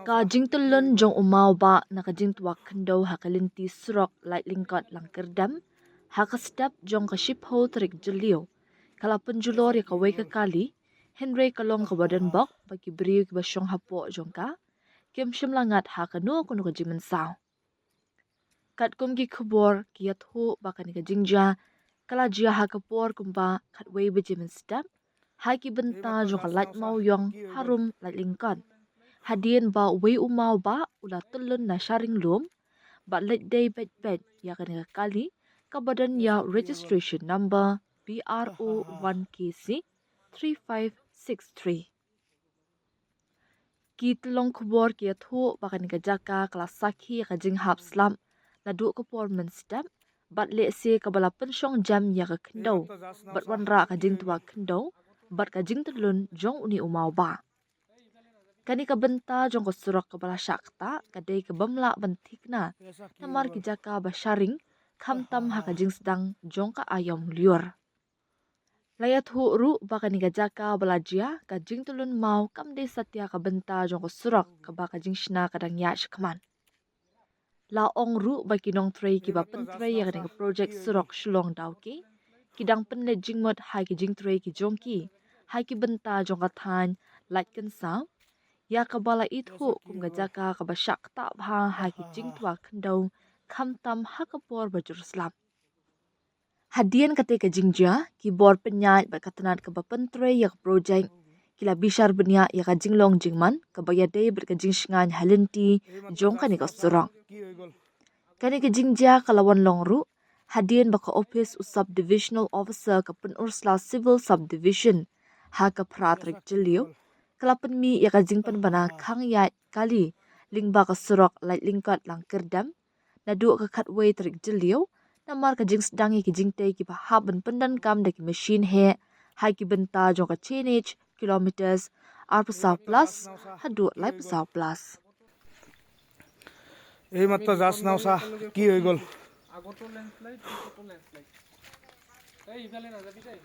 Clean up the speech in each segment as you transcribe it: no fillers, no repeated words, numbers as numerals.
Ka jingtulun jong umaw ba nakajing tuwak kendo hakalinti surok light lingkot langkerdam hakastap jong kashipho tarik julio kalapun julor ya kawai kakali Henry kalong kabadan bok bagi beri basyong hapo jong ka kem shim langat hakanu kuno kajimen saw kat kum gi khubor kiat hu bakani kajingja kala jia hakapor kumba kat wei bejimen step haki benta jong light mau yong harum light lingkot Hadian ba wei umau ba ula tulun na sharing lum ba let day bet ya kan kali kabadan ya registration number BRO1KC 3563 Kitlong kubor kia thu bakan ka jaka kelas sakhi ka jing hap slam na du ko por men step bat le se kabala pensyong jam ya ka kendo bat wanra ka jing tuwa kendo bat ka jing tulun jong uni umau ba Kani ka benta jong ko surak ka bala syakta kadai ka bamla bentik na namar ki jaka ba sharing khamtam ha ka jing sedang jong ka ayom liur. Layat hu ru ba kani ka jaka bala jia ka jing tulun mau kam de satya ka benta jong ko surak ka ba ka jing shna kadang ya shkaman. La ong ru ba kinong tray ki ba pentray ya kani ka project surak shulong daw ki kidang penle jingmot hai ki jing tray ki jong ki hai ki benta jong ka than light kan saw Ya kabala ithu kum gajaka kabasyak ta bha ha ki jing twa kendo kham tam ha kapor bajur slam. Hadian kate ka jingja ki bor penyai ba katanat ka bapentre ya project kila bishar benya ya ka jinglong jingman ka baya day ber ka jing shngan halenti jong kani ka surang. Kani ka jingja kalawan longru hadian ba ka office usab divisional officer ka penursla civil subdivision ha ka pratrik jilio Kalapan mi ya ka jingpan bana khang ya kali lingba ka surok light lingkat lang kerdam na du ka katway tarik jilio na mar ka jing sedangi ki jingte ki bahab ben pendan kam da ki machine he hai ki benta jong ka change kilometers arpasaw plus hadu lai pasaw plus এই মাত্র যাস নাও সা কি হয়ে গেল আগতো ল্যান্ডস্লাইড পিছতো ল্যান্ডস্লাইড এই ইফালে না যাবি তাই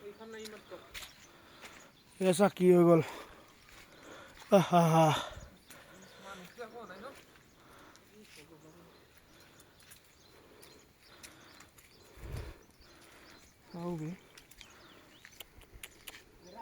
এইখানে এই মাত্র এসা কি হয়ে গেল আহা মানুষ দেখো নাই না আউবে